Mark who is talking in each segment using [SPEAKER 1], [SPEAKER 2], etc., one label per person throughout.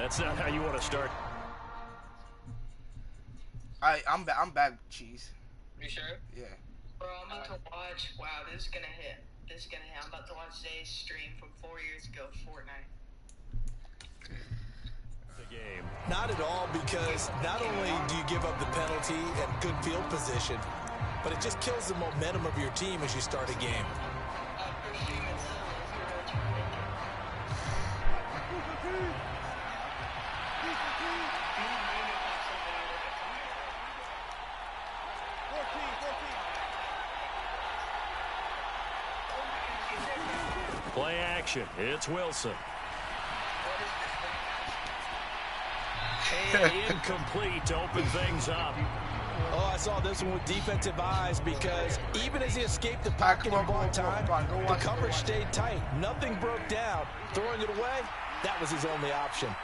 [SPEAKER 1] That's not how you want to start.
[SPEAKER 2] I'm back, Cheese.
[SPEAKER 3] You sure?
[SPEAKER 2] Yeah.
[SPEAKER 3] Bro, I'm about to watch. Wow, this is gonna hit. This is gonna hit. I'm about to watch Zay's stream from 4 years ago, Fortnite.
[SPEAKER 1] The game.
[SPEAKER 4] Not at all, because not only do you give up the penalty and good field position, but it just kills the momentum of your team as you start a game.
[SPEAKER 1] Play action. It's Wilson. And incomplete to open things up.
[SPEAKER 4] Oh, I saw this one with defensive eyes, because even as he escaped the pocket and bought time, the coverage stayed tight. Nothing broke down. Throwing it away, that was his only option.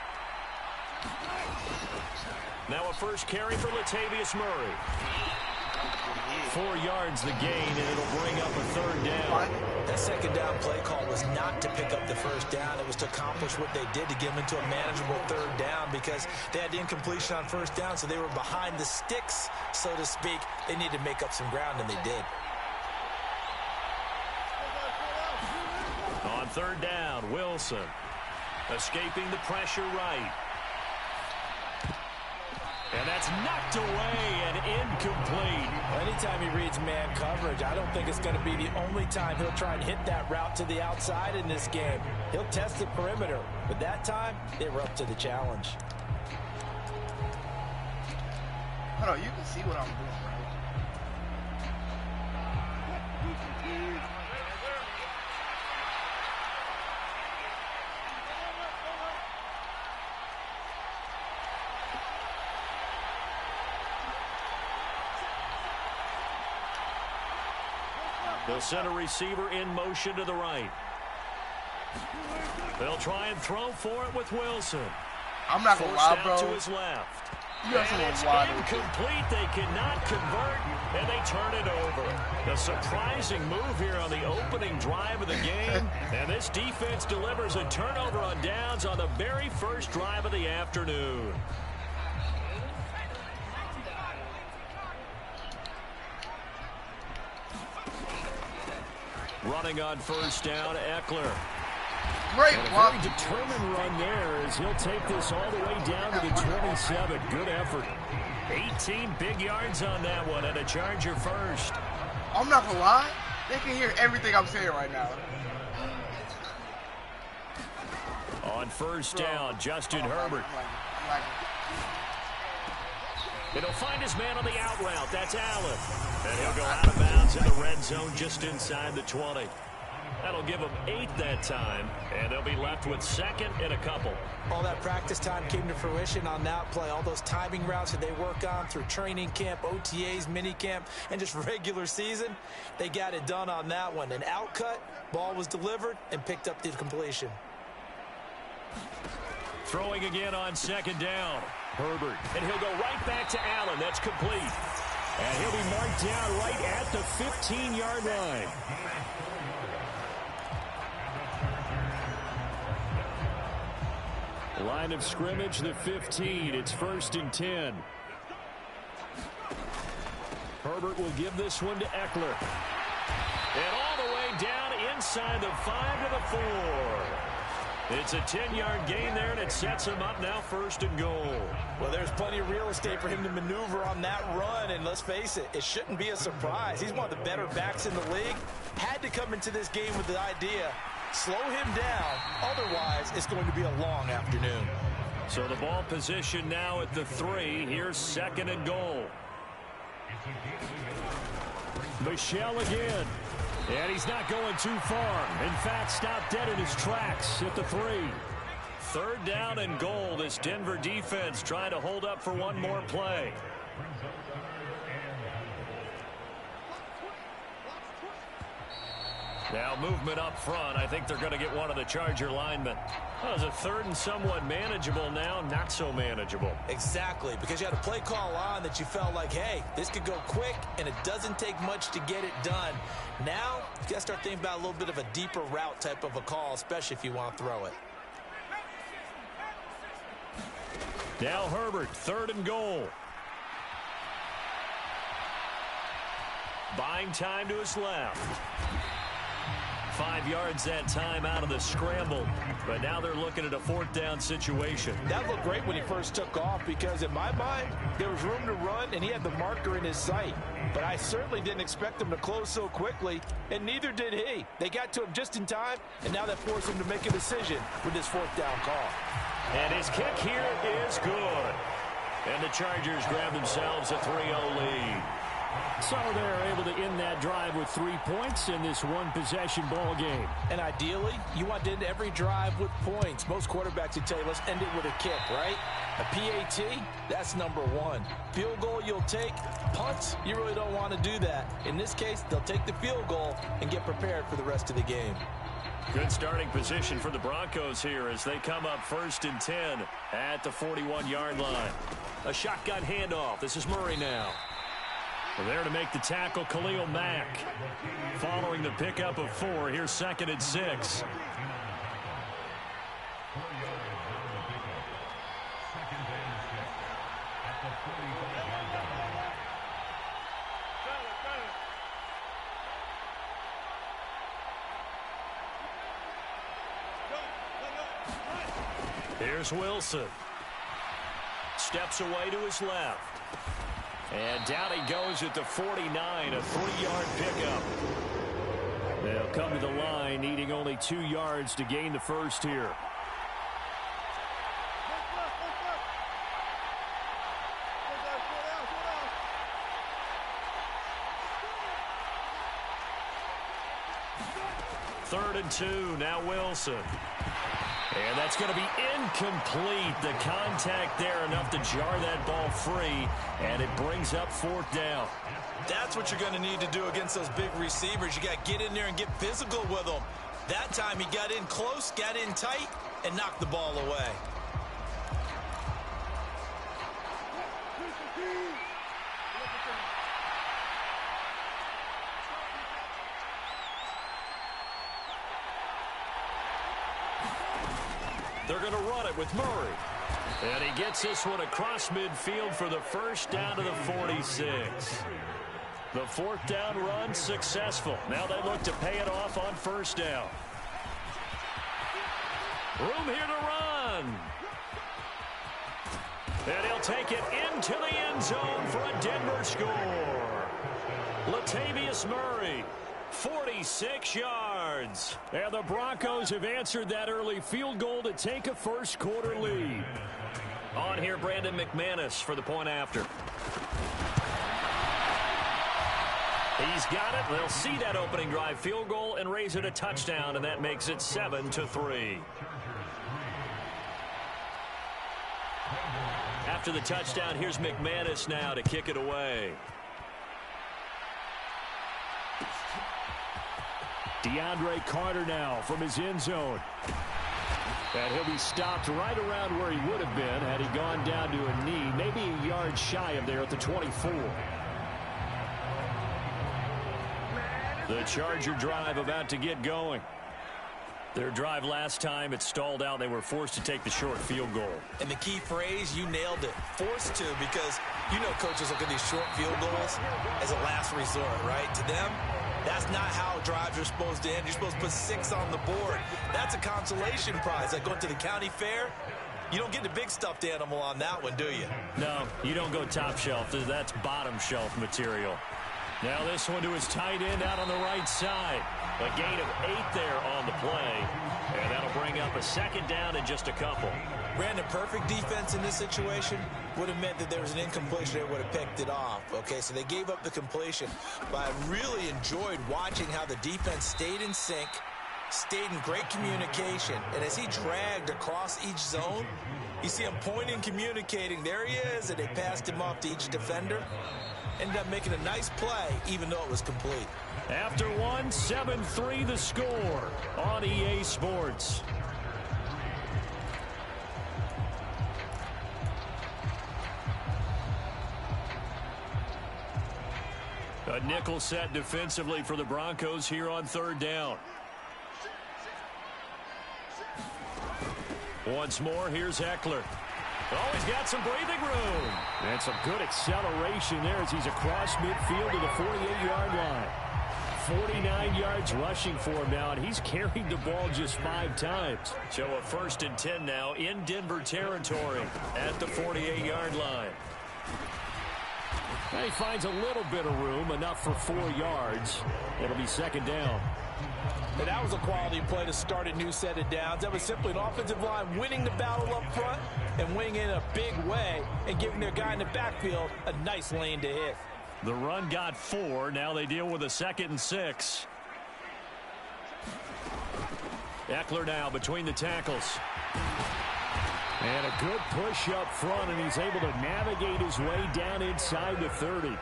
[SPEAKER 1] Now a first carry for Latavius Murray. 4 yards the gain, and it'll bring up a third down.
[SPEAKER 4] That second down play call was not to pick up the first down. It was to accomplish what they did, to get them into a manageable third down, because they had the incompletion on first down, so they were behind the sticks, so to speak. They needed to make up some ground, and they did.
[SPEAKER 1] On third down, Wilson escaping the pressure right. And that's knocked away and incomplete.
[SPEAKER 4] Anytime he reads man coverage, I don't think it's going to be the only time he'll try and hit that route to the outside in this game. He'll test the perimeter, but that time, they were up to the challenge.
[SPEAKER 2] Hold on, you can see what I'm doing, right?
[SPEAKER 1] They'll send a receiver in motion to the right. They'll try and throw for it with Wilson.
[SPEAKER 2] I'm not going to lie, bro.
[SPEAKER 1] To his left.
[SPEAKER 2] And
[SPEAKER 1] it's incomplete. They cannot convert, and they turn it over. A surprising move here on the opening drive of the game. And this defense delivers a turnover on downs on the very first drive of the afternoon. Running on first down, Eckler.
[SPEAKER 2] Great block.
[SPEAKER 1] Very determined run there as he'll take this all the way down to the 27. Good effort. 18 big yards on that one, and a Charger first.
[SPEAKER 2] I'm not going to lie. They can hear everything I'm saying right now.
[SPEAKER 1] On first down, Justin Herbert. And he'll find his man on the out route. That's Allen. And he'll go out of bounds in the red zone just inside the 20. That'll give them 8 that time, and they'll be left with second and a couple.
[SPEAKER 4] All that practice time came to fruition on that play. All those timing routes that they work on through training camp, OTAs, minicamp, and just regular season, they got it done on that one. An outcut, ball was delivered, and picked up the completion.
[SPEAKER 1] Throwing again on second down. Herbert, and he'll go right back to Allen. That's complete. And he'll be marked down right at the 15-yard line. Line of scrimmage, the 15. It's 1st and 10. Herbert will give this one to Eckler. And all the way down inside the 5 to the 4. It's a 10-yard gain there, and it sets him up now 1st and goal.
[SPEAKER 4] Well, there's plenty of real estate for him to maneuver on that run, and let's face it, it shouldn't be a surprise. He's one of the better backs in the league. Had to come into this game with the idea, slow him down, otherwise it's going to be a long afternoon.
[SPEAKER 1] So the ball position now at the 3. Here's 2nd and goal. Michelle again. And he's not going too far. In fact, stopped dead in his tracks at the 3. 3rd down and goal. This Denver defense trying to hold up for one more play. Now movement up front. I think they're going to get one of the Charger linemen. Well, it's a 3rd and somewhat manageable now, not so manageable.
[SPEAKER 4] Exactly, because you had a play call on that you felt like, hey, this could go quick, and it doesn't take much to get it done. Now, you got to start thinking about a little bit of a deeper route type of a call, especially if you want to throw it.
[SPEAKER 1] Now Herbert, 3rd and goal. Buying time to his left. 5 yards that time out of the scramble. But now they're looking at a 4th down situation.
[SPEAKER 4] That looked great when he first took off because in my mind, there was room to run and he had the marker in his sight. But I certainly didn't expect him to close so quickly, and neither did he. They got to him just in time, and now that forced him to make a decision with this 4th down call.
[SPEAKER 1] And his kick here is good. And the Chargers grab themselves a 3-0 lead.
[SPEAKER 5] So they're able to end that drive with 3 points in this one-possession ball game.
[SPEAKER 4] And ideally, you want to end every drive with points. Most quarterbacks would tell you, let's end it with a kick, right? A PAT, that's number 1. Field goal you'll take. Punts, you really don't want to do that. In this case, they'll take the field goal and get prepared for the rest of the game.
[SPEAKER 1] Good starting position for the Broncos here as they come up 1st and 10 at the 41-yard line. A shotgun handoff. This is Murray now. There to make the tackle, Khalil Mack. Following the pickup of 4, here's 2nd and 6. Here's Wilson. Steps away to his left. And down he goes at the 49, a 3-yard pickup. They'll come to the line, needing only 2 yards to gain the first here. Third and 2, now Wilson. And that's going to be incomplete. The contact there enough to jar that ball free, and it brings up 4th down.
[SPEAKER 4] That's what you're going to need to do against those big receivers. You got to get in there and get physical with them. That time he got in close, got in tight, and knocked the ball away.
[SPEAKER 1] They're going to run it with Murray. And he gets this one across midfield for the first down to the 46. The 4th down run successful. Now they look to pay it off on 1st down. Room here to run. And he'll take it into the end zone for a Denver score. Latavius Murray. 46 yards. And the Broncos have answered that early field goal to take a first quarter lead. On here, Brandon McManus for the point after. He's got it. They'll see that opening drive field goal and raise it a touchdown, and that makes it 7-3. After the touchdown, here's McManus now to kick it away. DeAndre Carter now from his end zone. And he'll be stopped right around where he would have been had he gone down to a knee, maybe a yard shy of there at the 24. The Charger drive about to get going. Their drive last time, it stalled out. They were forced to take the short field goal.
[SPEAKER 4] And the key phrase, you nailed it. Forced to, because you know coaches look at these short field goals as a last resort, right? To them, that's not how drives are supposed to end. You're supposed to put 6 on the board. That's a consolation prize. Like going to the county fair, you don't get the big stuffed animal on that one, do you?
[SPEAKER 1] No, you don't go top shelf. That's bottom shelf material. Now this one to his tight end out on the right side. A gain of 8 there on the play. And that'll bring up a 2nd down and just a couple.
[SPEAKER 4] Brandon, perfect defense in this situation would have meant that there was an incompletion that would have picked it off. Okay, so they gave up the completion. But I really enjoyed watching how the defense stayed in sync, stayed in great communication. And as he dragged across each zone, you see him pointing, communicating. There he is, and they passed him off to each defender. Ended up making a nice play, even though it was complete.
[SPEAKER 1] After 1, 7-3 the score on EA Sports. A nickel set defensively for the Broncos here on 3rd down. Once more, here's Eckler. Oh, he's got some breathing room.
[SPEAKER 5] And some good acceleration there as he's across midfield to the 48-yard line. 49 yards rushing for him now, and he's carried the ball just 5 times.
[SPEAKER 1] So a 1st and 10 now in Denver territory at the 48-yard line.
[SPEAKER 5] He finds a little bit of room, enough for 4 yards. It'll be 2nd down.
[SPEAKER 4] And that was a quality play to start a new set of downs. That was simply an offensive line winning the battle up front and winning in a big way and giving their guy in the backfield a nice lane to hit.
[SPEAKER 1] The run got 4. Now they deal with a 2nd and 6. Eckler now between the tackles.
[SPEAKER 5] And a good push up front, and he's able to navigate his way down inside the 30.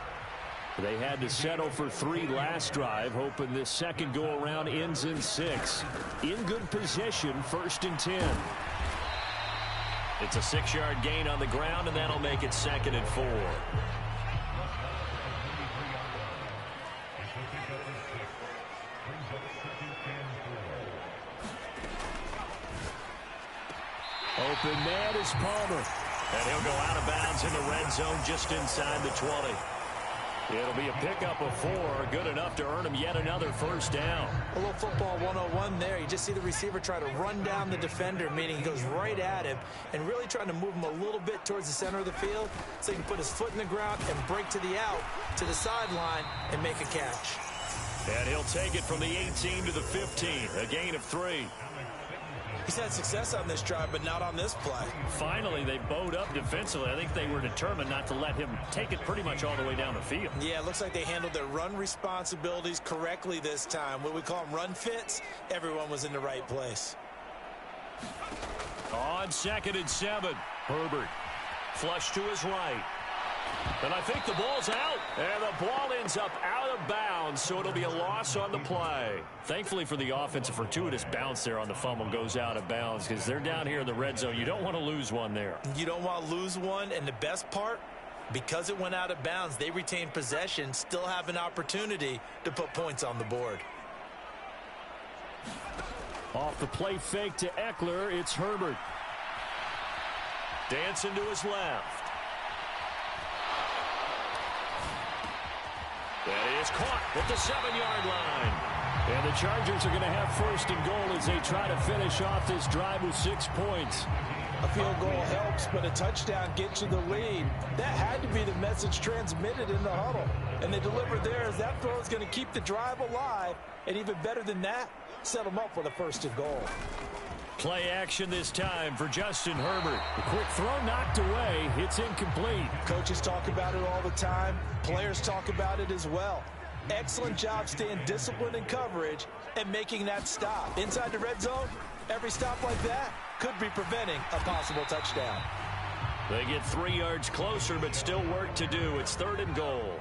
[SPEAKER 5] They had to settle for 3 last drive, hoping this second go-around ends in 6. In good position, 1st and 10.
[SPEAKER 1] It's a 6-yard gain on the ground, and that'll make it 2nd and 4.
[SPEAKER 5] Open man is Palmer.
[SPEAKER 1] And he'll go out of bounds in the red zone just inside the 20. It'll be a pickup of 4, good enough to earn him yet another 1st down.
[SPEAKER 4] A little football 101 there. You just see the receiver try to run down the defender, meaning he goes right at him and really trying to move him a little bit towards the center of the field so he can put his foot in the ground and break to the out, to the sideline, and make a catch.
[SPEAKER 1] And he'll take it from the 18 to the 15, a gain of 3.
[SPEAKER 4] He's had success on this drive, but not on this play.
[SPEAKER 1] Finally, they bowed up defensively. I think they were determined not to let him take it pretty much all the way down the field.
[SPEAKER 4] Yeah, it looks like they handled their run responsibilities correctly this time. What we call them run fits, everyone was in the right place.
[SPEAKER 1] On 2nd and 7, Herbert. Flush to his right. And I think the ball's out. And the ball ends up out of bounds, so it'll be a loss on the play. Thankfully for the offense, a fortuitous bounce there on the fumble goes out of bounds because they're down here in the red zone. You don't want to lose one there.
[SPEAKER 4] You don't want to lose one, and the best part, because it went out of bounds, they retain possession, still have an opportunity to put points on the board.
[SPEAKER 5] Off the play fake to Eckler, it's Herbert.
[SPEAKER 1] Dancing to his left. That is caught at the 7-yard line.
[SPEAKER 5] And the Chargers are going to have 1st and goal as they try to finish off this drive with 6 points.
[SPEAKER 4] A field goal helps, but a touchdown gets you the lead. That had to be the message transmitted in the huddle. And they delivered there as that throw is going to keep the drive alive. And even better than that, set them up with a 1st and goal.
[SPEAKER 1] Play action this time for Justin Herbert.
[SPEAKER 5] The quick throw knocked away. It's incomplete.
[SPEAKER 4] Coaches talk about it all the time. Players talk about it as well. Excellent job staying disciplined in coverage and making that stop. Inside the red zone, every stop like that could be preventing a possible touchdown.
[SPEAKER 1] They get 3 yards closer, but still work to do. It's 3rd and goal.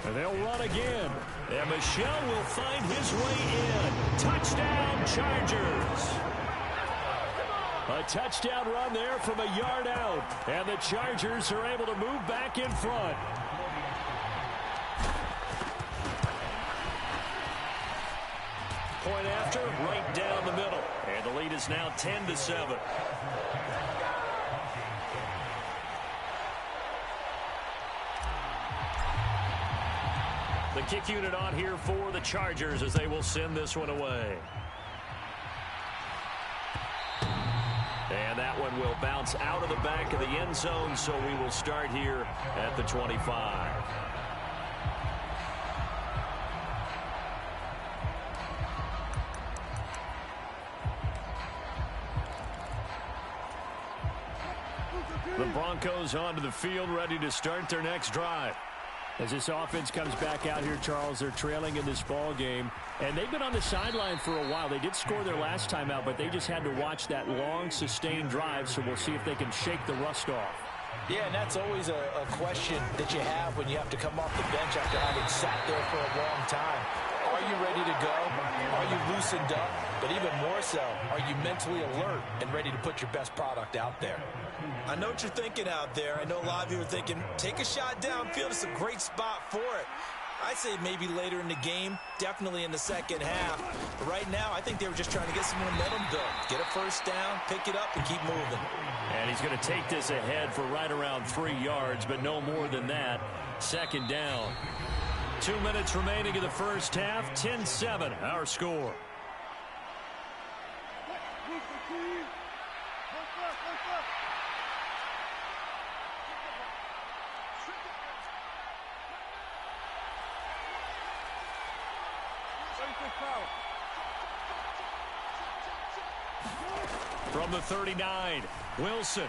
[SPEAKER 5] And they'll run again.
[SPEAKER 1] And Michel will find his way in. Touchdown, Chargers.
[SPEAKER 5] A touchdown run there from a yard out. And the Chargers are able to move back in front.
[SPEAKER 1] Point after, right down the middle. And the lead is now 10-7. The kick unit on here for the Chargers as they will send this one away. And that one will bounce out of the back of the end zone, so we will start here at the 25. The Broncos onto the field, ready to start their next drive.
[SPEAKER 5] As this offense comes back out here, Charles, they're trailing in this ball game. And they've been on the sideline for a while. They did score their last time out, but they just had to watch that long, sustained drive, so we'll see if they can shake the rust off.
[SPEAKER 4] Yeah, and that's always a question that you have when you have to come off the bench after having sat there for a long time. Are you ready to go? Are you loosened up? But even more so, are you mentally alert and ready to put your best product out there? I know what you're thinking out there. I know a lot of you are thinking, take a shot downfield. It's a great spot for it. I'd say maybe later in the game, definitely in the second half. But right now, I think they were just trying to get some momentum built. Get a first down, pick it up, and keep moving.
[SPEAKER 5] And he's going to take this ahead for right around 3 yards, but no more than that. Second down. 2 minutes remaining in the first half. 10-7, our score. From the 39, Wilson.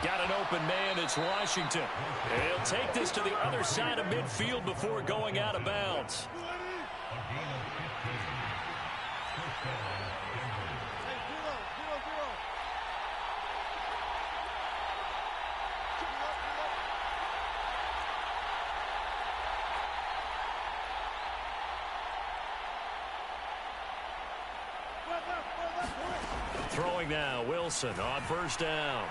[SPEAKER 5] Got an open man, it's Washington. And he'll take this to the other side of midfield before going out of bounds. Throwing now, Wilson on first down.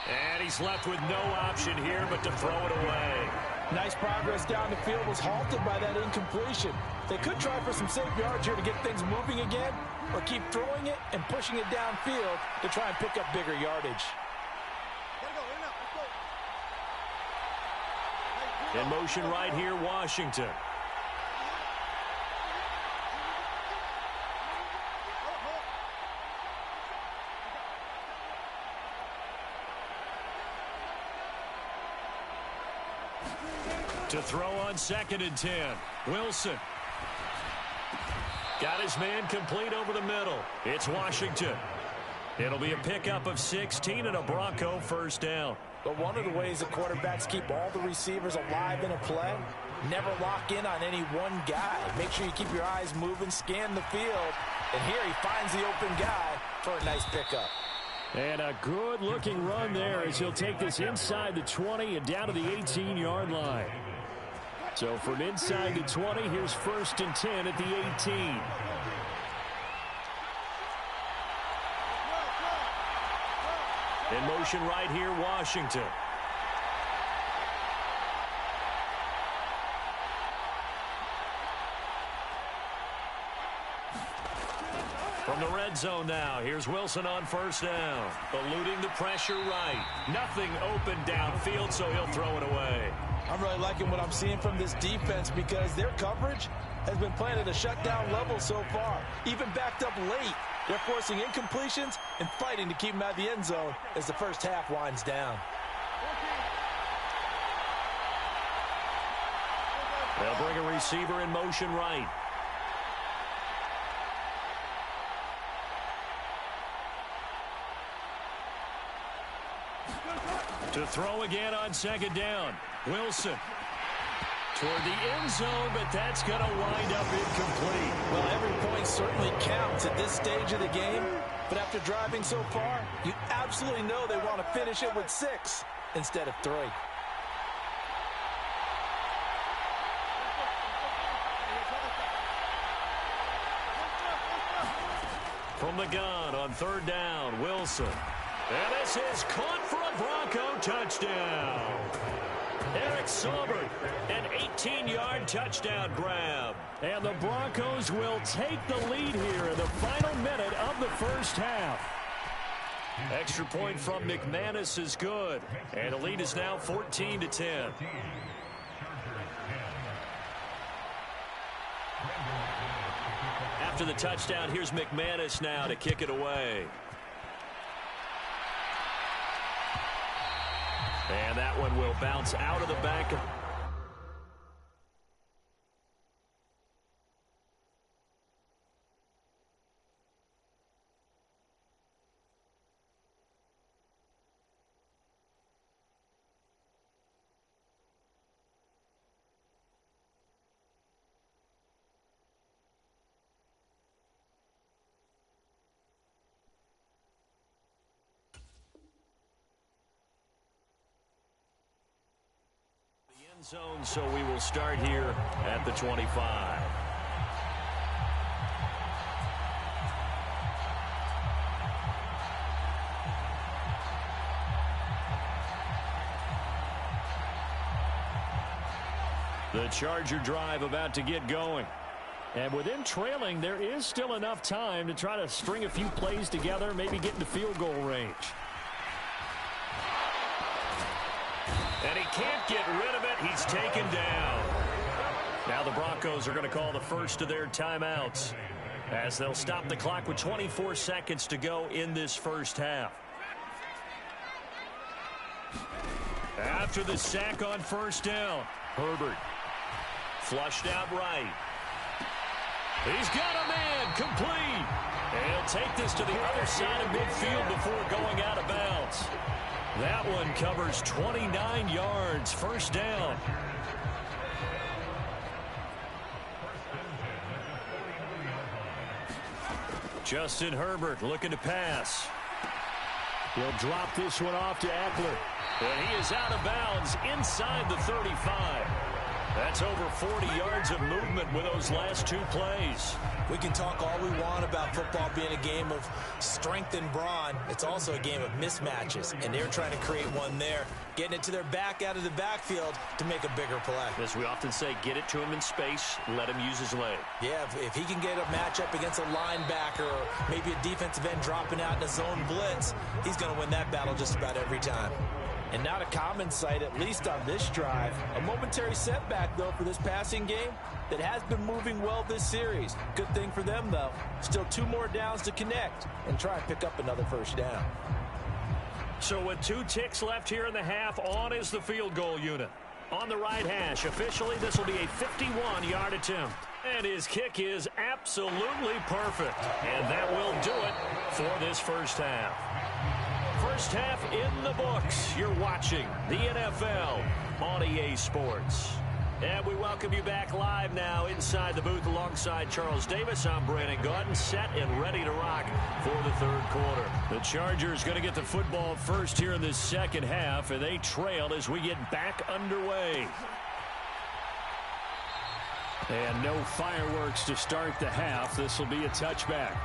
[SPEAKER 5] And he's left with no option here but to throw it away.
[SPEAKER 4] Nice progress down the field, was halted by that incompletion. They could try for some safe yards here to get things moving again, or keep throwing it and pushing it downfield to try and pick up bigger yardage.
[SPEAKER 5] In motion right here, Washington. To throw on 2nd and 10. Wilson. Got his man complete over the middle. It's Washington. It'll be a pickup of 16 and a Bronco first down.
[SPEAKER 4] But one of the ways the quarterbacks keep all the receivers alive in a play, never lock in on any one guy. Make sure you keep your eyes moving, scan the field. And here he finds the open guy for a nice pickup.
[SPEAKER 5] And a good-looking run there as he'll take this inside the 20 and down to the 18-yard line. So from inside the 20, here's 1st and 10 at the 18. In motion right here, Washington. From the red zone now, here's Wilson on first down. Eluding the pressure right. Nothing open downfield, so he'll throw it away.
[SPEAKER 4] I'm really liking what I'm seeing from this defense because their coverage has been playing at a shutdown level so far. Even backed up late, they're forcing incompletions and fighting to keep them out of the end zone as the first half winds down.
[SPEAKER 5] They'll bring a receiver in motion right. To throw again on 2nd down. Wilson toward the end zone, but that's going to wind up incomplete.
[SPEAKER 4] Well, every point certainly counts at this stage of the game, but after driving so far, you absolutely know they want to finish it with 6 instead of 3.
[SPEAKER 5] From the gun on 3rd down, Wilson. And this is caught for a Bronco touchdown. Eric Saubert, an 18-yard touchdown grab. And the Broncos will take the lead here in the final minute of the first half. Extra point from McManus is good. And the lead is now 14-10. After the touchdown, here's McManus now to kick it away. And that one will bounce out of the back. Zone, so we will start here at the 25. The Charger drive about to get going. And with them trailing, there is still enough time to try to string a few plays together, maybe get into field goal range.
[SPEAKER 1] And he can't get rid of it. He's taken down. Now the Broncos are going to call the first of their timeouts as they'll stop the clock with 24 seconds to go in this first half. After the sack on first down, Herbert flushed out right. He's got a man complete. And he'll take this to the other side of midfield before going out of bounds. That one covers 29 yards. First down. Justin Herbert looking to pass.
[SPEAKER 5] He'll drop this one off to Eckler.
[SPEAKER 1] And he is out of bounds inside the 35. That's over 40 yards of movement with those last two plays.
[SPEAKER 4] We can talk all we want about football being a game of strength and brawn. It's also a game of mismatches, and they're trying to create one there, getting it to their back out of the backfield to make a bigger play.
[SPEAKER 1] As we often say, get it to him in space, let him use his leg.
[SPEAKER 4] Yeah, if he can get a matchup against a linebacker or maybe a defensive end dropping out in a zone blitz, he's going to win that battle just about every time. And not a common sight, at least on this drive. A momentary setback, though, for this passing game that has been moving well this series. Good thing for them, though. Still 2 more downs to connect and try and pick up another first down.
[SPEAKER 1] So with 2 ticks left here in the half, on is the field goal unit. On the right hash, officially, this will be a 51-yard attempt. And his kick is absolutely perfect. And that will do it for this first half. First half in the books. You're watching the NFL on EA Sports. And we welcome you back live now inside the booth alongside Charles Davis. I'm Brandon Gordon, set and ready to rock for the third quarter. The Chargers going to get the football first here in this second half, and they trail as we get back underway.
[SPEAKER 5] And no fireworks to start the half. This will be a touchback.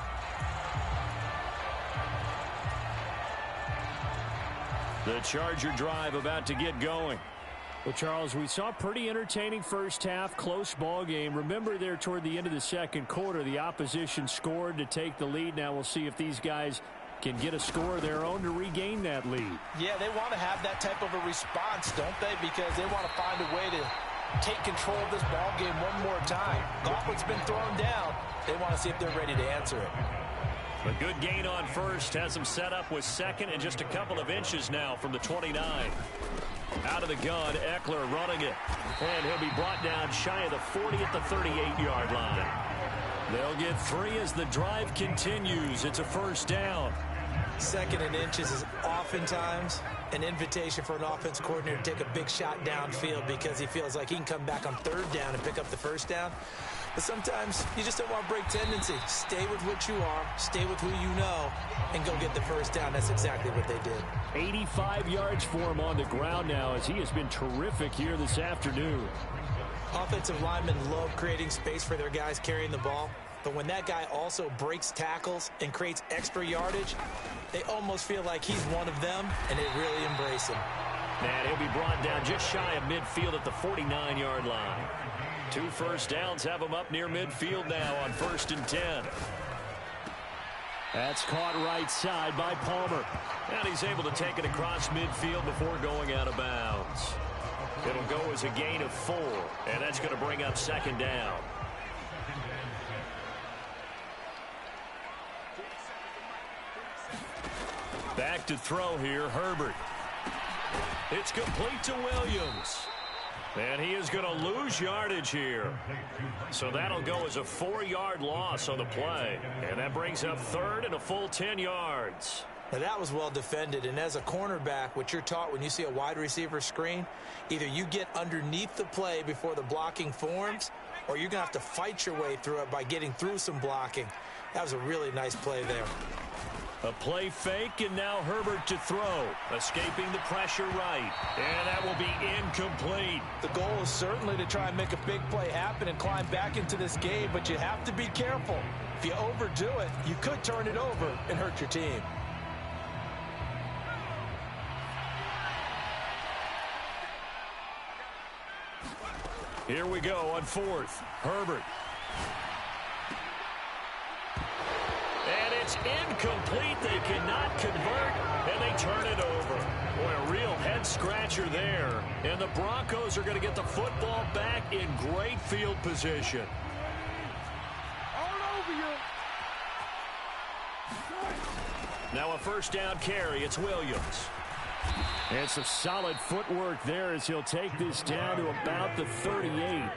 [SPEAKER 1] The Charger drive about to get going.
[SPEAKER 5] Well, Charles, we saw a pretty entertaining first half, close ball game. Remember there toward the end of the second quarter, the opposition scored to take the lead. Now we'll see if these guys can get a score of their own to regain that lead.
[SPEAKER 4] Yeah, they want to have that type of a response, don't they? Because they want to find a way to take control of this ball game one more time. Gauntlet's been thrown down. They want to see if they're ready to answer it.
[SPEAKER 1] A good gain on first has him set up with second and just a couple of inches now from the 29. Out of the gun, Eckler running it. And he'll be brought down shy of the 40 at the 38-yard line. They'll get 3 as the drive continues. It's a first down.
[SPEAKER 4] Second and inches is oftentimes an invitation for an offense coordinator to take a big shot downfield because he feels like he can come back on third down and pick up the first down. But sometimes you just don't want to break tendency. Stay with what you are, stay with who you know, and go get the first down. That's exactly what they did.
[SPEAKER 5] 85 yards for him on the ground now as he has been terrific here this afternoon.
[SPEAKER 4] Offensive linemen love creating space for their guys carrying the ball. But when that guy also breaks tackles and creates extra yardage, they almost feel like he's one of them, and they really embrace him.
[SPEAKER 1] And he'll be brought down just shy of midfield at the 49-yard line. 2 first downs have him up near midfield now on 1st and 10.
[SPEAKER 5] That's caught right side by Palmer.
[SPEAKER 1] And he's able to take it across midfield before going out of bounds. It'll go as a gain of 4, and that's going to bring up second down. Back to throw here, Herbert. It's complete to Williams. And he is going to lose yardage here. So that'll go as a 4-yard loss on the play. And that brings up third and a full 10 yards.
[SPEAKER 4] Now that was well defended, and as a cornerback, what you're taught when you see a wide receiver screen, either you get underneath the play before the blocking forms, or you're going to have to fight your way through it by getting through some blocking. That was a really nice play there.
[SPEAKER 1] A play fake, and now Herbert to throw. Escaping the pressure right. And that will be incomplete.
[SPEAKER 4] The goal is certainly to try and make a big play happen and climb back into this game, but you have to be careful. If you overdo it, you could turn it over and hurt your team.
[SPEAKER 1] Here we go on fourth. Herbert. And it's incomplete. They cannot convert, and they turn it over. Boy, a real head-scratcher there. And the Broncos are going to get the football back in great field position.
[SPEAKER 2] All over you.
[SPEAKER 1] Now a first down carry. It's Williams.
[SPEAKER 5] And some solid footwork there as he'll take this down to about the 38.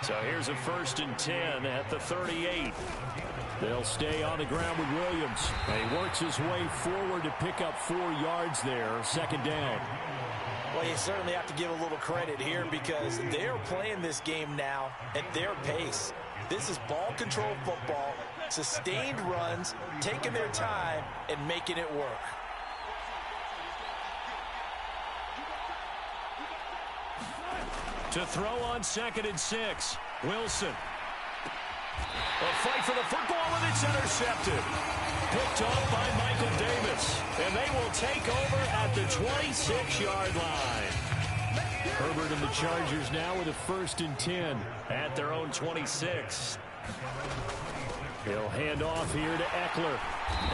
[SPEAKER 1] So here's a 1st and 10 at the 38.
[SPEAKER 5] They'll stay on the ground with Williams. And he works his way forward to pick up 4 yards there. 2nd down.
[SPEAKER 4] Well, you certainly have to give a little credit here because they're playing this game now at their pace. This is ball control football, sustained runs, taking their time, and making it work.
[SPEAKER 1] To throw on 2nd and 6. Wilson. A fight for the football, and it's intercepted. Picked off by Michael Davis. And they will take over at the 26-yard line.
[SPEAKER 5] Herbert and the Chargers now with a 1st and 10
[SPEAKER 1] at their own 26.
[SPEAKER 5] He'll hand off here to Eckler.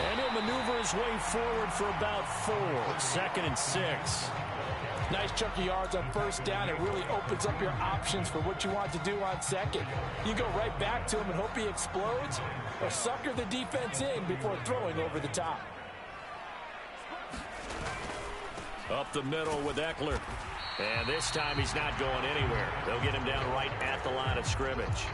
[SPEAKER 1] And he'll maneuver his way forward for about 4. 2nd and 6.
[SPEAKER 6] Nice chunk of yards on 1st down. It really opens up your options for what you want to do on 2nd. You go right back to him and hope he explodes, or sucker the defense in before throwing over the top.
[SPEAKER 1] Up the middle with Eckler. And this time he's not going anywhere. They'll get him down right at the line of scrimmage.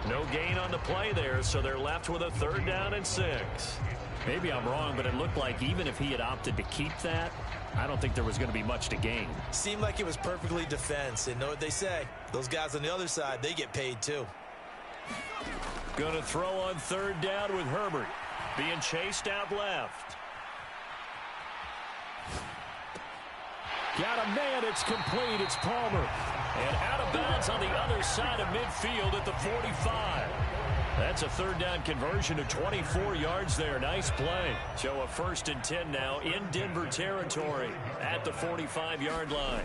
[SPEAKER 1] No gain on the play there, so they're left with a 3rd down and 6.
[SPEAKER 5] Maybe I'm wrong, but it looked like even if he had opted to keep that, I don't think there was going to be much to gain.
[SPEAKER 4] Seemed like it was perfectly defense. And know what they say. Those guys on the other side, they get paid too.
[SPEAKER 1] Going to throw on 3rd down with Herbert. Being chased out left.
[SPEAKER 5] Got a man. It's complete. It's Palmer.
[SPEAKER 1] And out of bounds on the other side of midfield at the 45. That's a 3rd down conversion to 24 yards there. Nice play. So a 1st and 10 now in Denver territory at the 45-yard line.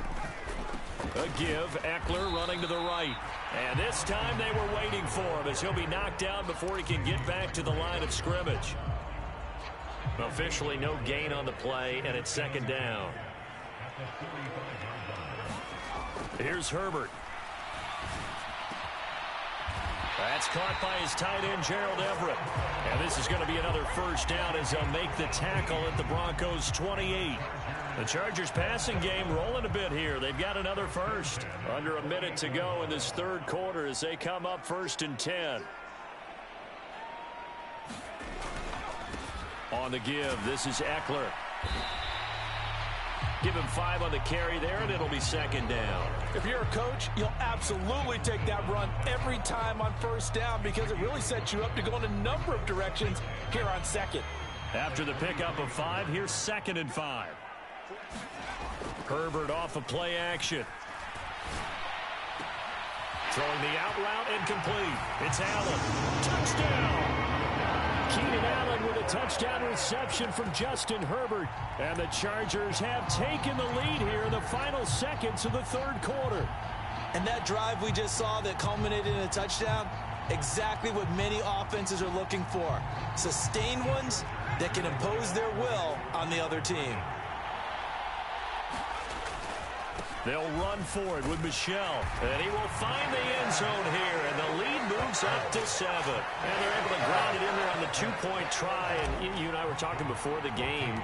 [SPEAKER 1] A give. Eckler running to the right. And this time they were waiting for him as he'll be knocked down before he can get back to the line of scrimmage. Officially no gain on the play, and it's 2nd down. Here's Herbert. That's caught by his tight end, Gerald Everett. And this is going to be another 1st down as they'll make the tackle at the Broncos' 28. The Chargers passing game rolling a bit here. They've got another 1st. Under a minute to go in this 3rd quarter as they come up 1st and 10. On the give, this is Eckler. Give him 5 on the carry there, and it'll be 2nd down.
[SPEAKER 6] If you're a coach, you'll absolutely take that run every time on 1st down because it really sets you up to go in a number of directions here on 2nd.
[SPEAKER 1] After the pickup of 5, here's 2nd and 5. Herbert off of play action. Throwing the out route incomplete. It's Allen. Touchdown!
[SPEAKER 5] Keenan Allen with a touchdown reception from Justin Herbert. And the Chargers have taken the lead here in the final seconds of the 3rd quarter.
[SPEAKER 4] And that drive we just saw that culminated in a touchdown, exactly what many offenses are looking for. Sustained ones that can impose their will on the other team.
[SPEAKER 1] They'll run for it with Michel. And he will find the end zone here. And the lead moves up to 7. And they're able to ground it in there on the 2-point try. And you and I were talking before the game.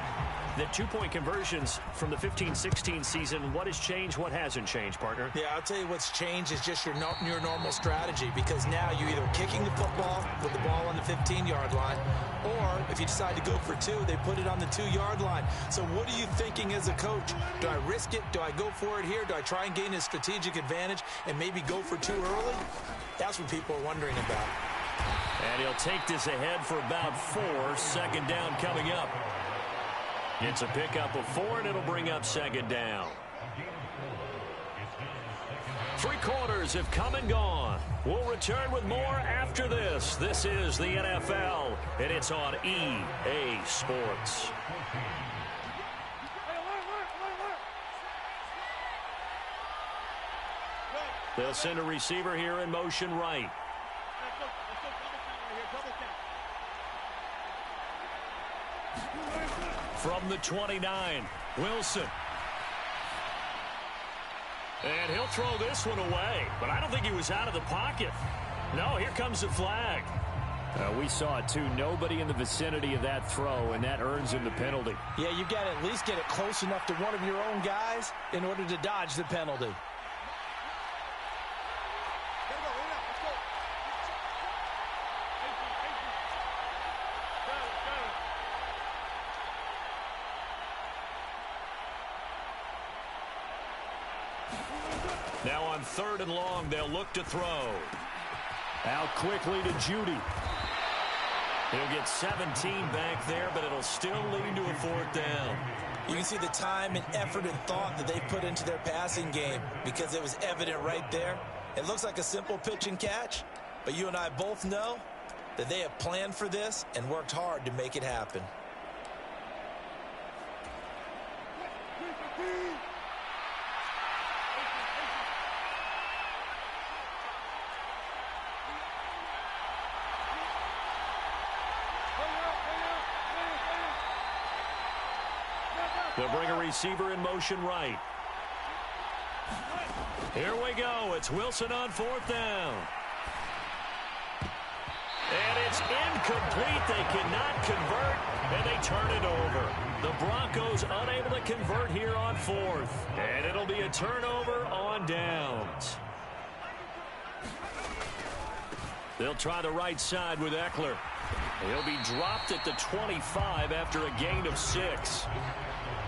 [SPEAKER 1] The 2-point conversions from the 15-16 season, what has changed, what hasn't changed, partner?
[SPEAKER 6] Yeah, I'll tell you what's changed is just your normal strategy because now you're either kicking the football with the ball on the 15-yard line or if you decide to go for 2, they put it on the 2-yard line. So what are you thinking as a coach? Do I risk it? Do I go for it here? Do I try and gain a strategic advantage and maybe go for 2 early? That's what people are wondering about.
[SPEAKER 1] And he'll take this ahead for about 4. 2nd down coming up. It's a pickup of 4, and it'll bring up 2nd down. 3 quarters have come and gone. We'll return with more after this. This is the NFL, and it's on EA Sports. They'll send a receiver here in motion right. From the 29, Wilson. And he'll throw this one away, but I don't think he was out of the pocket. No, here comes the flag.
[SPEAKER 5] We saw it, too. Nobody in the vicinity of that throw, and that earns him the penalty.
[SPEAKER 6] Yeah, you got to at least get it close enough to one of your own guys in order to dodge the penalty.
[SPEAKER 1] Now on 3rd and long, they'll look to throw.
[SPEAKER 5] Out quickly to Judy.
[SPEAKER 1] He'll get 17 back there, but it'll still lead to a 4th down.
[SPEAKER 6] You can see the time and effort and thought that they put into their passing game because it was evident right there. It looks like a simple pitch and catch, but you and I both know that they have planned for this and worked hard to make it happen.
[SPEAKER 1] They'll bring a receiver in motion right. Here we go. It's Wilson on 4th down. And it's incomplete. They cannot convert, and they turn it over. The Broncos unable to convert here on 4th. And it'll be a turnover on downs. They'll try the right side with Eckler. He'll be dropped at the 25 after a gain of 6.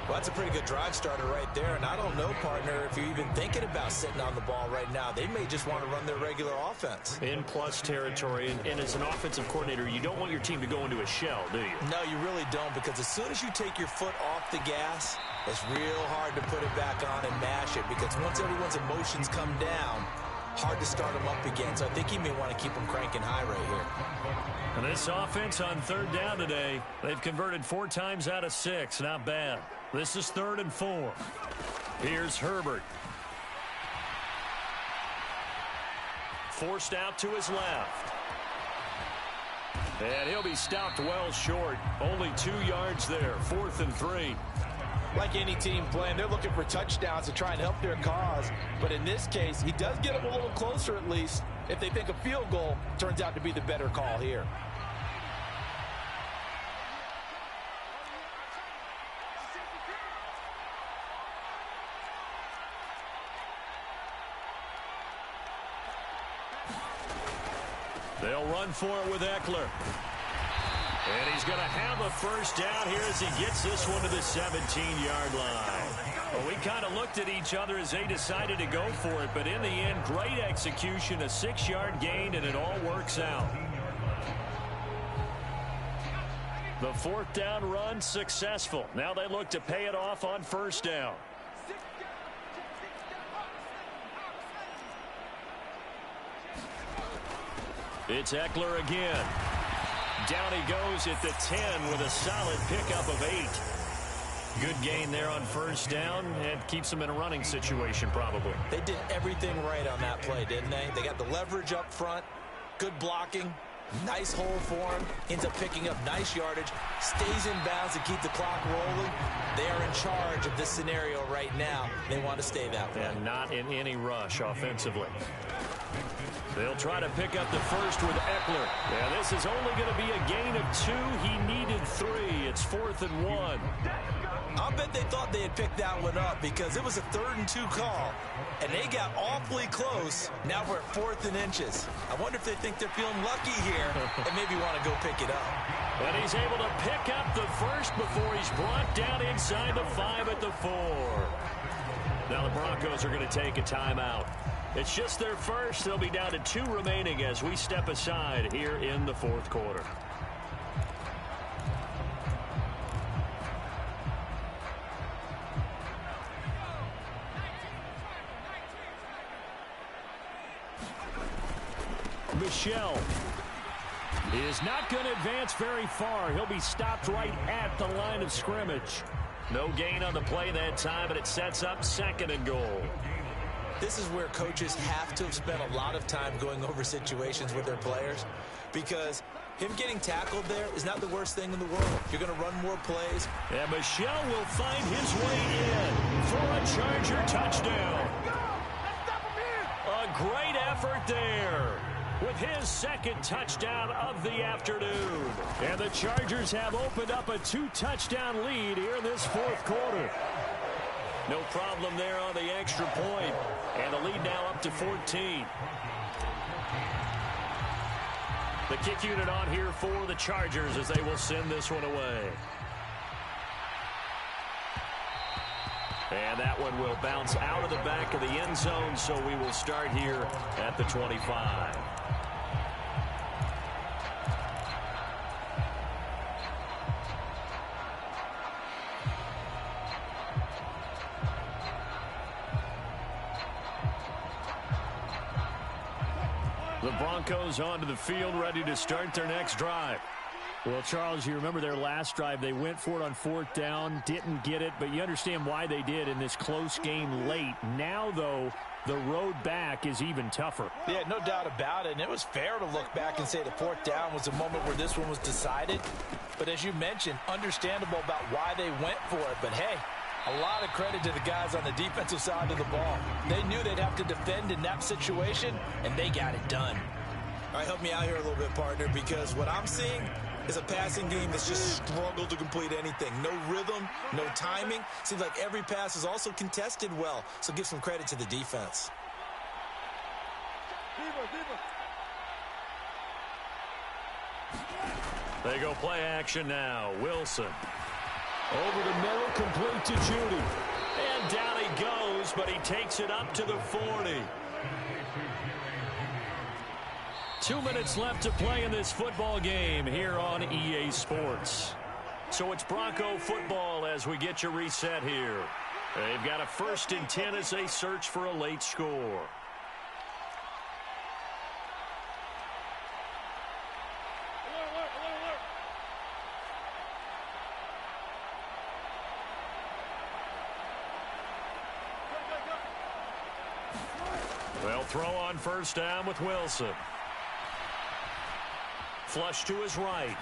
[SPEAKER 6] Well, that's a pretty good drive starter right there, and I don't know, partner, if you're even thinking about sitting on the ball right now. They may just want to run their regular offense.
[SPEAKER 1] In plus territory, and as an offensive coordinator, you don't want your team to go into a shell, do you?
[SPEAKER 6] No, you really don't, because as soon as you take your foot off the gas, it's real hard to put it back on and mash it, because once everyone's emotions come down, hard to start them up again. So I think he may want to keep them cranking high right here.
[SPEAKER 1] And this offense on 3rd down today, they've converted 4 times out of 6. Not bad. This is 3rd and 4. Here's Herbert. Forced out to his left. And he'll be stopped well short. Only 2 yards there. 4th and 3.
[SPEAKER 6] Like any team playing, they're looking for touchdowns to try and help their cause. But in this case, he does get them a little closer at least. If they think a field goal turns out to be the better call here.
[SPEAKER 1] They'll run for it with Eckler. And he's going to have a 1st down here as he gets this one to the 17-yard line. Well, we kind of looked at each other as they decided to go for it, but in the end, great execution, a 6-yard gain, and it all works out. The 4th down run successful. Now they look to pay it off on 1st down. It's Eckler again. Down he goes at the 10 with a solid pickup of 8. Good gain there on 1st down and keeps them in a running situation probably.
[SPEAKER 6] They did everything right on that play, didn't they? They got the leverage up front, good blocking, nice hole for him, ends up picking up nice yardage, stays in bounds to keep the clock rolling. They are in charge of this scenario right now. They want to stay that way.
[SPEAKER 1] And not in any rush offensively. They'll try to pick up the 1st with Eckler. Yeah, this is only going to be a gain of 2. He needed 3. It's 4th and 1.
[SPEAKER 6] I'll bet they thought they had picked that one up because it was a 3rd and 2 call, and they got awfully close. Now we're at 4th and inches. I wonder if they think they're feeling lucky here and maybe want to go pick it up.
[SPEAKER 1] But he's able to pick up the 1st before he's brought down inside the 5 at the 4. Now the Broncos are going to take a timeout. It's just their 1st. They'll be down to 2 remaining as we step aside here in the 4th quarter. Michel is not going to advance very far. He'll be stopped right at the line of scrimmage. No gain on the play that time, but it sets up 2nd and goal.
[SPEAKER 6] This is where coaches have to have spent a lot of time going over situations with their players, because him getting tackled there is not the worst thing in the world. You're going to run more plays.
[SPEAKER 1] And Michel will find his way in for a Charger touchdown. A great effort there with his second touchdown of the afternoon. And the Chargers have opened up a 2-touchdown lead here in this fourth quarter. No problem there on the extra point. And the lead now up to 14. The kick unit on here for the Chargers as they will send this one away. And that one will bounce out of the back of the end zone, so we will start here at the 25. The Broncos onto the field, ready to start their next drive.
[SPEAKER 5] Well, Charles, you remember their last drive. They went for it on fourth down, didn't get it, but you understand why they did in this close game late. Now, though, the road back is even tougher.
[SPEAKER 6] Yeah, no doubt about it. And it was fair to look back and say the fourth down was the moment where this one was decided. But as you mentioned, understandable about why they went for it. But, hey, a lot of credit to the guys on the defensive side of the ball. They knew they'd have to defend in that situation, and they got it done. All right, help me out here a little bit, partner, because what I'm seeing is a passing game that's just struggled to complete anything. No rhythm, no timing. Seems like every pass is also contested well, so give some credit to the defense.
[SPEAKER 1] They go play action now. Wilson.
[SPEAKER 5] Over the middle, complete to Judy.
[SPEAKER 1] And down he goes, but he takes it up to the 40. 2 minutes left to play in this football game here on EA Sports. So it's Bronco football as we get you reset here. They've got a 1st and 10 as they search for a late score. They'll throw on 1st down with Wilson. Flush to his right.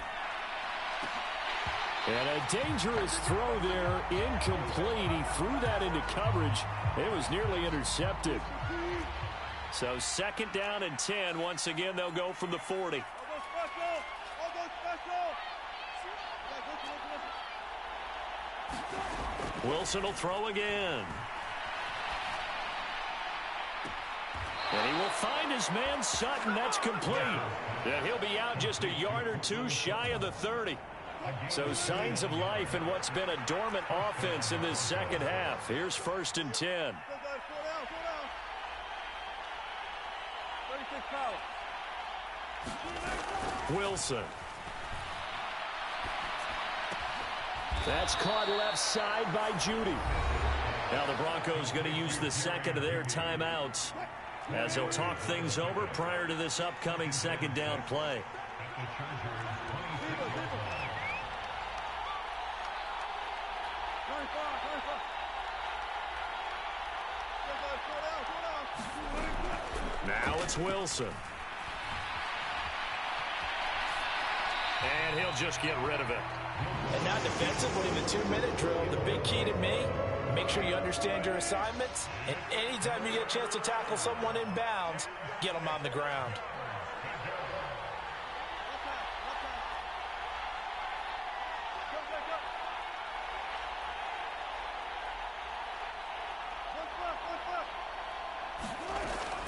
[SPEAKER 5] And a dangerous throw there, incomplete. He threw that into coverage. It was nearly intercepted.
[SPEAKER 1] So 2nd down and 10. Once again, they'll go from the 40. Wilson will throw again. And he will find his man Sutton. That's complete. And he'll be out just a yard or two shy of the 30. So signs of life in what's been a dormant offense in this second half. Here's 1st and 10. Wilson.
[SPEAKER 5] That's caught left side by Judy.
[SPEAKER 1] Now the Broncos going to use the 2nd of their timeouts as they'll talk things over prior to this upcoming 2nd down play. Now it's Wilson. And he'll just get rid of it.
[SPEAKER 6] And now defensively, the 2-minute drill, the big key to me, make sure you understand your assignments, and anytime you get a chance to tackle someone in bounds, get them on the ground.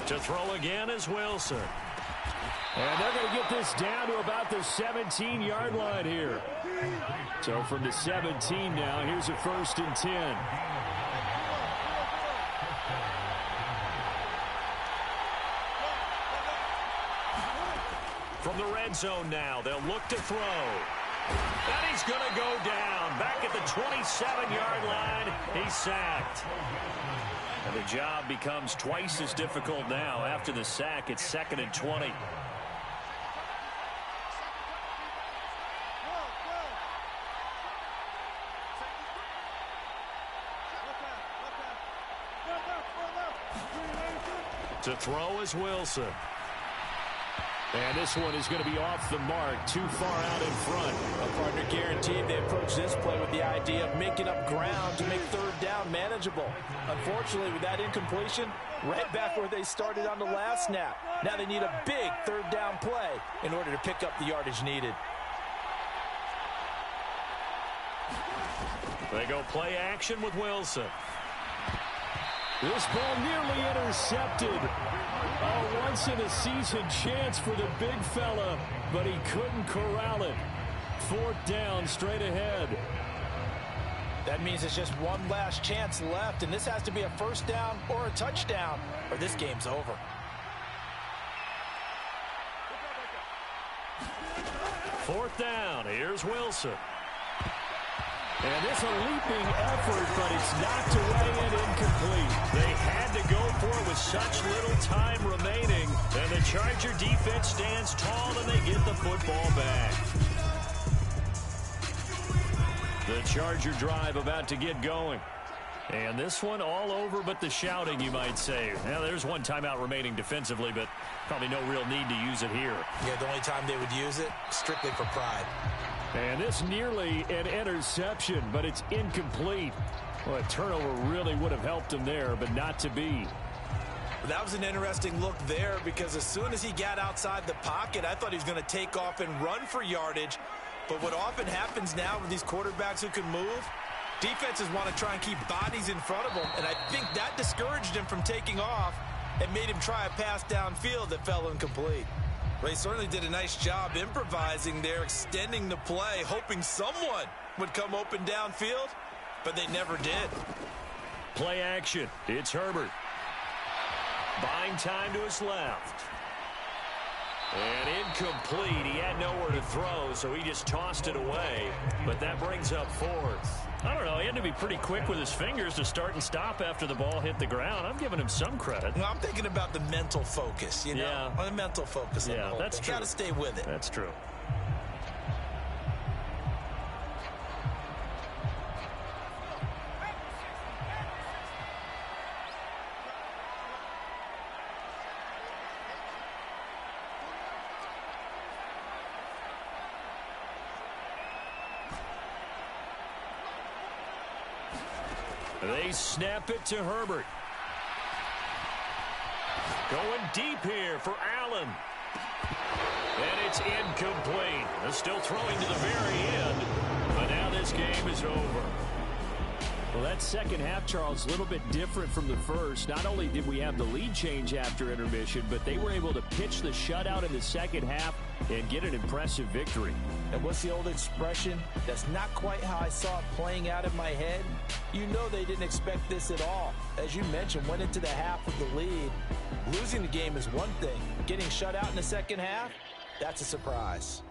[SPEAKER 1] To throw again is Wilson.
[SPEAKER 5] And they're going to get this down to about the 17-yard line here. So from the 17 now, here's a 1st and 10.
[SPEAKER 1] From the red zone now, they'll look to throw. And he's going to go down. Back at the 27-yard line, he's sacked. And the job becomes twice as difficult now. After the sack, it's 2nd and 20. To throw is Wilson. And this one is going to be off the mark, too far out in front.
[SPEAKER 6] A partner guaranteed they approach this play with the idea of making up ground to make third down manageable. Unfortunately, with that incompletion, right back where they started on the last snap. Now they need a big third down play in order to pick up the yardage needed.
[SPEAKER 1] They go play action with Wilson.
[SPEAKER 5] This ball nearly intercepted. A once-in-a-season chance for the big fella, but he couldn't corral it. Fourth down, straight ahead.
[SPEAKER 6] That means it's just one last chance left, and this has to be a first down or a touchdown, or this game's over.
[SPEAKER 1] Fourth down, here's Wilson.
[SPEAKER 5] And it's a leaping effort, but it's knocked away and incomplete.
[SPEAKER 1] They had to go for it with such little time remaining, and the Charger defense stands tall and they get the football back. The Charger drive about to get going. And this one all over but the shouting, you might say. Now, there's one timeout remaining defensively, but probably no real need to use it here.
[SPEAKER 6] Yeah, the only time they would use it, strictly for pride.
[SPEAKER 5] And this nearly an interception, but it's incomplete. Well, a turnover really would have helped him there, but not to be.
[SPEAKER 6] That was an interesting look there because as soon as he got outside the pocket, I thought he was going to take off and run for yardage. But what often happens now with these quarterbacks who can move, defenses want to try and keep bodies in front of them, and I think that discouraged him from taking off and made him try a pass downfield that fell incomplete. Ray certainly did a nice job improvising there, extending the play, hoping someone would come open downfield, but they never did.
[SPEAKER 1] Play action. It's Herbert. Buying time to his left. And incomplete. He had nowhere to throw, so he just tossed it away. But that brings up fourth. I don't know. He had to be pretty quick with his fingers to start and stop after the ball hit the ground. I'm giving him some credit.
[SPEAKER 6] Well, I'm thinking about the mental focus, you know?
[SPEAKER 1] Yeah.
[SPEAKER 6] The mental focus.
[SPEAKER 1] Yeah, that's true.
[SPEAKER 6] Got to stay with it.
[SPEAKER 1] That's true. They snap it to Herbert. Going deep here for Allen. And it's incomplete. They're still throwing to the very end. But now this game is over.
[SPEAKER 5] Well, that second half, Charles, a little bit different from the first. Not only did we have the lead change after intermission, but they were able to pitch the shutout in the second half and get an impressive victory.
[SPEAKER 6] And what's the old expression? That's not quite how I saw it playing out in my head. You know they didn't expect this at all. As you mentioned, went into the half with the lead. Losing the game is one thing. Getting shut out in the second half, that's a surprise.